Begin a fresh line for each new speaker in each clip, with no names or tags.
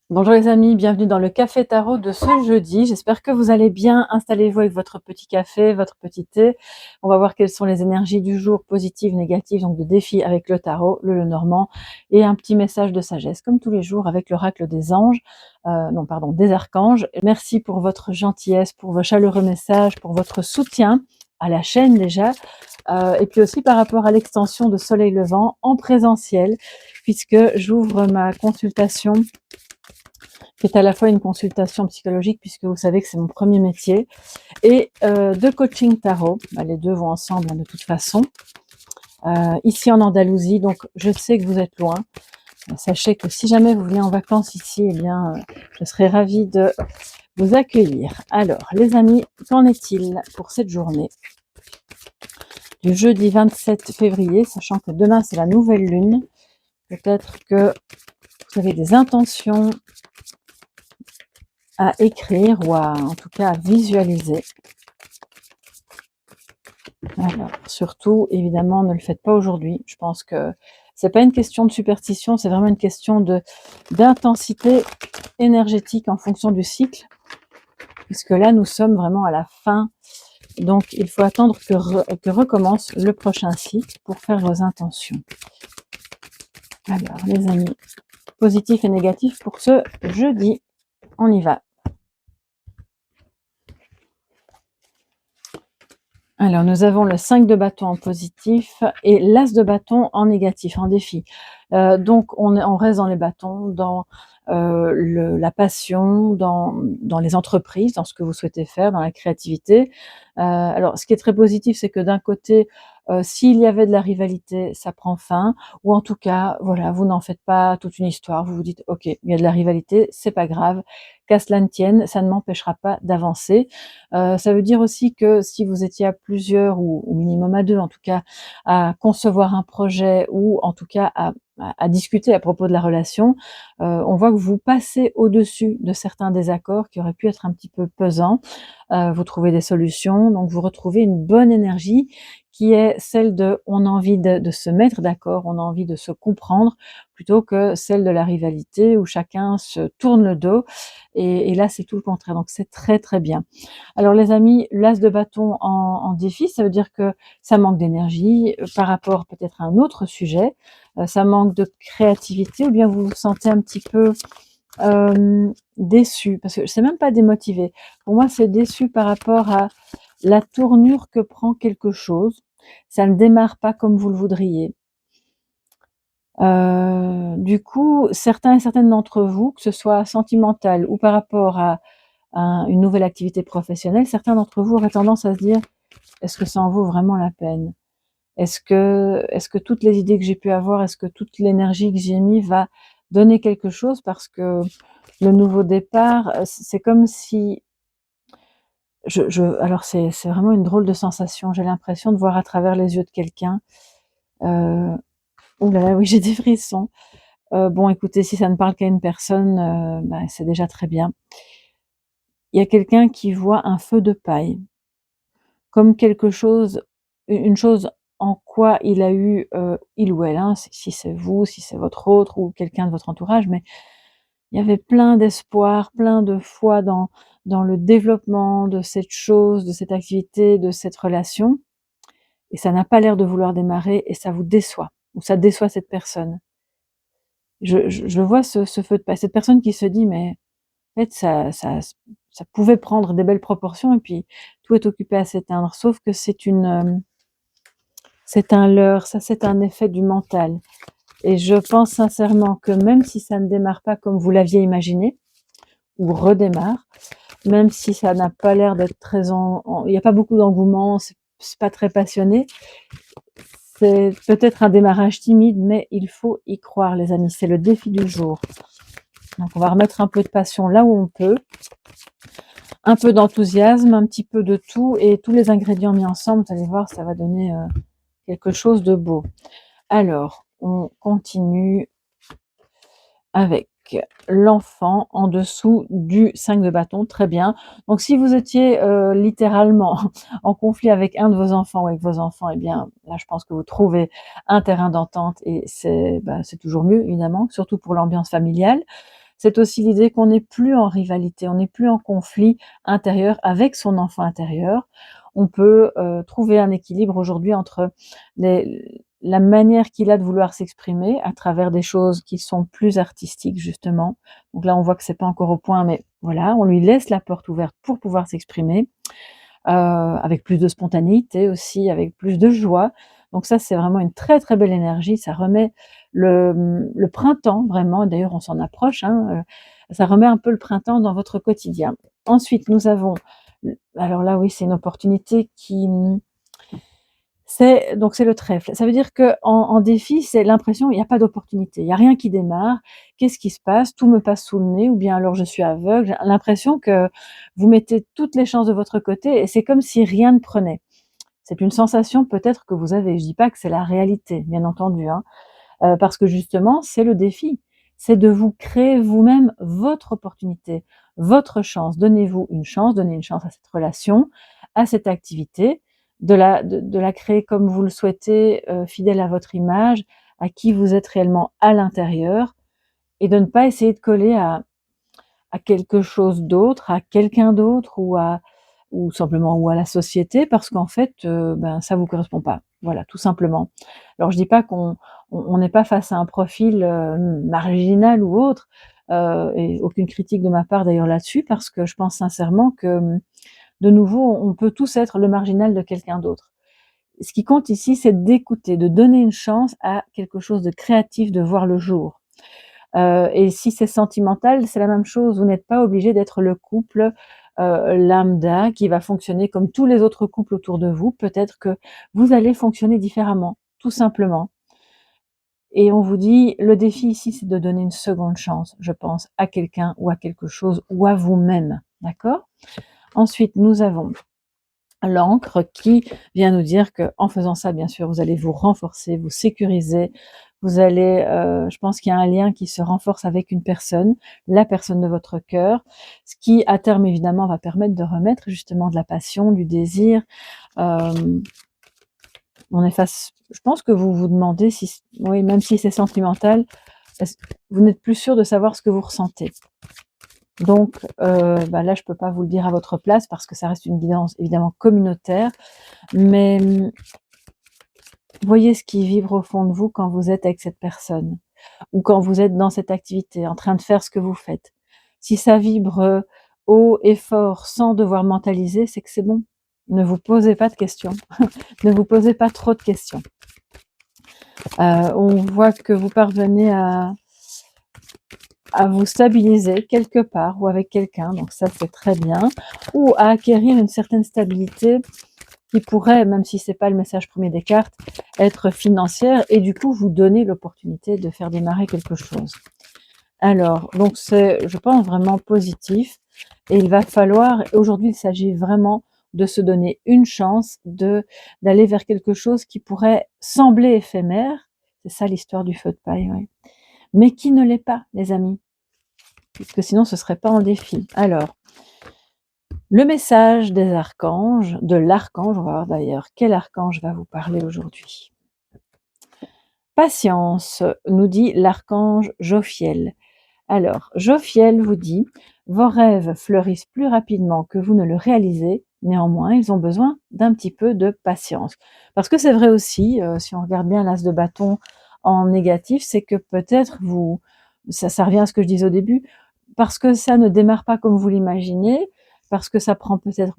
Bonjour les amis, bienvenue dans le Café Tarot de ce jeudi. J'espère que vous allez bien. Installez-vous avec votre petit café, votre petit thé. On va voir quelles sont les énergies du jour, positives, négatives, donc de défi avec le tarot, le Lenormand, et un petit message de sagesse, comme tous les jours, avec l'oracle des anges, des archanges. Merci pour votre gentillesse, pour vos chaleureux messages, pour votre soutien à la chaîne déjà, et puis aussi par rapport à l'extension de Soleil Levant en présentiel, puisque j'ouvre ma consultation qui est à la fois une consultation psychologique, puisque vous savez que c'est mon premier métier, et de coaching tarot. Les deux vont ensemble, de toute façon. Ici en Andalousie, donc je sais que vous êtes loin. Sachez que si jamais vous venez en vacances ici, eh bien, je serai ravie de vous accueillir. Alors, les amis, qu'en est-il pour cette journée du jeudi 27 février, sachant que demain c'est la nouvelle lune? Peut-être que vous avez des intentions à écrire ou en tout cas à visualiser. Alors, surtout, évidemment, ne le faites pas aujourd'hui. Je pense que c'est pas une question de superstition, c'est vraiment une question d'intensité énergétique en fonction du cycle, puisque là, nous sommes vraiment à la fin. Donc, il faut attendre que recommence le prochain cycle pour faire vos intentions. Alors, les amis, positif et négatif pour ce jeudi. On y va. Alors, nous avons le 5 de bâton en positif et l'as de bâton en négatif, en défi. Donc, on reste dans les bâtons, dans la passion, dans les entreprises, dans ce que vous souhaitez faire, dans la créativité. Alors, ce qui est très positif, c'est que d'un côté, s'il y avait de la rivalité, ça prend fin, ou en tout cas, voilà, vous n'en faites pas toute une histoire. Vous vous dites, ok, il y a de la rivalité, c'est pas grave, qu'à cela ne tienne, ça ne m'empêchera pas d'avancer. Ça veut dire aussi que si vous étiez à plusieurs, ou au minimum à deux en tout cas, à concevoir un projet, ou en tout cas à discuter à propos de la relation, on voit que vous passez au-dessus de certains désaccords qui auraient pu être un petit peu pesants. Vous trouvez des solutions, donc vous retrouvez une bonne énergie qui est celle de on a envie de se mettre d'accord, on a envie de se comprendre, plutôt que celle de la rivalité où chacun se tourne le dos, et là c'est tout le contraire, donc c'est très très bien. Alors les amis, l'as de bâton en défi, ça veut dire que ça manque d'énergie par rapport peut-être à un autre sujet, ça manque de créativité, ou bien vous vous sentez un petit peu déçu, parce que c'est même pas démotivé. Pour moi, c'est déçu par rapport à la tournure que prend quelque chose. Ça ne démarre pas comme vous le voudriez. Du coup, certains et certaines d'entre vous, que ce soit sentimental ou par rapport à une nouvelle activité professionnelle, certains d'entre vous auraient tendance à se dire: «Est-ce que ça en vaut vraiment la peine? Est-ce que toutes les idées que j'ai pu avoir, est-ce que toute l'énergie que j'ai mis va donner quelque chose?» Parce que le nouveau départ, c'est comme si alors c'est vraiment une drôle de sensation. J'ai l'impression de voir à travers les yeux de quelqu'un. Heu, ouh là là, oui, j'ai des frissons. Bon, écoutez, si ça ne parle qu'à une personne, c'est déjà très bien. Il y a quelqu'un qui voit un feu de paille, comme quelque chose, une chose en quoi il a eu, il ou elle, hein, si c'est vous, si c'est votre autre ou quelqu'un de votre entourage, mais il y avait plein d'espoir, plein de foi dans le développement de cette chose, de cette activité, de cette relation, et ça n'a pas l'air de vouloir démarrer et ça vous déçoit, ou ça déçoit cette personne. Je vois ce feu de paille, cette personne qui se dit: «Mais en fait ça pouvait prendre des belles proportions et puis tout est occupé à s'éteindre», sauf que c'est un leurre, ça c'est un effet du mental, et je pense sincèrement que même si ça ne démarre pas comme vous l'aviez imaginé, ou redémarre, même si ça n'a pas l'air d'être très il y a pas beaucoup d'engouement, c'est pas très passionné, c'est peut-être un démarrage timide, mais il faut y croire les amis, c'est le défi du jour. Donc on va remettre un peu de passion là où on peut, un peu d'enthousiasme, un petit peu de tout, et tous les ingrédients mis ensemble, vous allez voir, ça va donner quelque chose de beau. Alors, on continue avec l'enfant en dessous du 5 de bâton, très bien. Donc si vous étiez littéralement en conflit avec un de vos enfants ou avec vos enfants, eh bien là je pense que vous trouvez un terrain d'entente, et c'est toujours mieux évidemment, surtout pour l'ambiance familiale. c'est aussi l'idée qu'on n'est plus en rivalité, on n'est plus en conflit intérieur avec son enfant intérieur. On peut trouver un équilibre aujourd'hui entre la manière qu'il a de vouloir s'exprimer à travers des choses qui sont plus artistiques justement. Donc là, on voit que c'est pas encore au point, mais voilà, on lui laisse la porte ouverte pour pouvoir s'exprimer avec plus de spontanéité aussi, avec plus de joie. Donc ça, c'est vraiment une très, très belle énergie. Ça remet le printemps vraiment, d'ailleurs on s'en approche, hein, ça remet un peu le printemps dans votre quotidien. Ensuite, nous avons alors là, oui, c'est une opportunité qui, c'est le trèfle. Ça veut dire qu'en défi, c'est l'impression il y a pas d'opportunité, il y a rien qui démarre. Qu'est-ce qui se passe? Tout me passe sous le nez ou bien alors je suis aveugle. J'ai l'impression que vous mettez toutes les chances de votre côté et c'est comme si rien ne prenait. C'est une sensation peut-être que vous avez. Je dis pas que c'est la réalité, bien entendu, hein, parce que justement, c'est le défi. C'est de vous créer vous-même votre opportunité, votre chance. Donnez une chance à cette relation, à cette activité, de la créer comme vous le souhaitez, fidèle à votre image, à qui vous êtes réellement à l'intérieur, et de ne pas essayer de coller à quelque chose d'autre, à quelqu'un d'autre ou simplement ou à la société parce qu'en fait, ben, ça vous correspond pas. Voilà, tout simplement. Alors je dis pas qu'on n'est pas face à un profil, marginal ou autre, et aucune critique de ma part d'ailleurs là-dessus parce que je pense sincèrement que, de nouveau, on peut tous être le marginal de quelqu'un d'autre. Ce qui compte ici, c'est d'écouter, de donner une chance à quelque chose de créatif de voir le jour. Et si c'est sentimental, c'est la même chose. Vous n'êtes pas obligé d'être le couple lambda qui va fonctionner comme tous les autres couples autour de vous. Peut-être que vous allez fonctionner différemment, tout simplement. Et on vous dit, le défi ici, c'est de donner une seconde chance, je pense, à quelqu'un ou à quelque chose ou à vous-même. D'accord? Ensuite, nous avons l'encre qui vient nous dire qu'en faisant ça, bien sûr, vous allez vous renforcer, vous sécuriser, vous allez, je pense qu'il y a un lien qui se renforce avec une personne, la personne de votre cœur, ce qui, à terme, évidemment, va permettre de remettre justement de la passion, du désir. On est face je pense que vous vous demandez si oui, même si c'est sentimental, vous n'êtes plus sûr de savoir ce que vous ressentez. Donc, bah, là, je peux pas vous le dire à votre place parce que ça reste une guidance évidemment communautaire, mais voyez ce qui vibre au fond de vous quand vous êtes avec cette personne ou quand vous êtes dans cette activité, en train de faire ce que vous faites. Si ça vibre, haut et fort sans devoir mentaliser, c'est que c'est bon. Ne vous posez pas de questions. Ne vous posez pas trop de questions. On voit que vous parvenez à vous stabiliser quelque part ou avec quelqu'un, donc ça c'est très bien, ou à acquérir une certaine stabilité qui pourrait, même si c'est pas le message premier des cartes, être financière et du coup vous donner l'opportunité de faire démarrer quelque chose. Alors, donc c'est, je pense, vraiment positif et il va falloir, aujourd'hui il s'agit vraiment de se donner une chance d'aller vers quelque chose qui pourrait sembler éphémère, c'est ça l'histoire du feu de paille, oui, mais qui ne l'est pas, les amis, puisque sinon ce serait pas un défi. Alors, le message des archanges, de l'archange, on va voir d'ailleurs quel archange va vous parler aujourd'hui. Patience, nous dit l'archange Jophiel. Alors, Jophiel vous dit, vos rêves fleurissent plus rapidement que vous ne le réalisez, néanmoins, ils ont besoin d'un petit peu de patience. Parce que c'est vrai aussi, si on regarde bien l'as de bâton en négatif, c'est que peut-être ça revient à ce que je disais au début, parce que ça ne démarre pas comme vous l'imaginez, parce que ça prend peut-être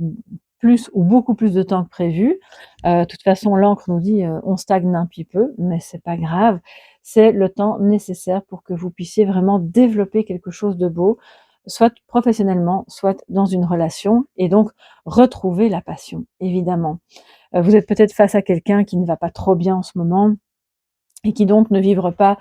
plus ou beaucoup plus de temps que prévu. De toute façon, l'encre nous dit, on stagne un petit peu, mais c'est pas grave. C'est le temps nécessaire pour que vous puissiez vraiment développer quelque chose de beau, soit professionnellement, soit dans une relation, et donc retrouver la passion, évidemment. Vous êtes peut-être face à quelqu'un qui ne va pas trop bien en ce moment et qui donc ne vibre pas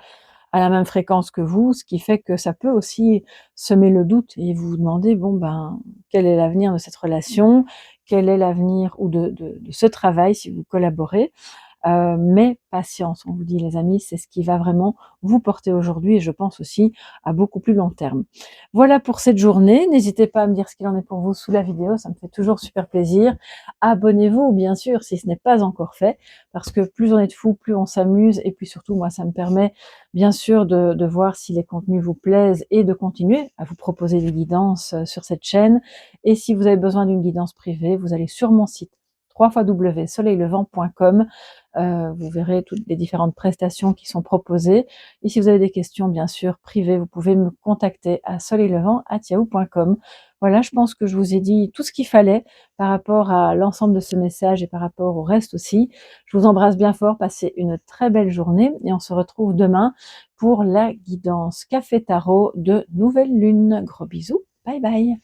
à la même fréquence que vous, ce qui fait que ça peut aussi semer le doute et vous vous demandez, bon ben, quel est l'avenir de cette relation? Quel est l'avenir ou de ce travail si vous collaborez? mais patience, on vous dit les amis, c'est ce qui va vraiment vous porter aujourd'hui et je pense aussi à beaucoup plus long terme. Voilà pour cette journée, n'hésitez pas à me dire ce qu'il en est pour vous sous la vidéo, ça me fait toujours super plaisir. Abonnez-vous bien sûr si ce n'est pas encore fait, parce que plus on est de fous, plus on s'amuse et puis surtout moi ça me permet bien sûr de voir si les contenus vous plaisent et de continuer à vous proposer des guidances sur cette chaîne. Et si vous avez besoin d'une guidance privée, vous allez sur mon site www.soleillevent.com. Vous verrez toutes les différentes prestations qui sont proposées. Et si vous avez des questions, bien sûr, privées, vous pouvez me contacter à soleillevent@yahoo.com. Voilà, je pense que je vous ai dit tout ce qu'il fallait par rapport à l'ensemble de ce message et par rapport au reste aussi. Je vous embrasse bien fort, passez une très belle journée et on se retrouve demain pour la guidance Café Tarot de Nouvelle Lune. Gros bisous, bye bye.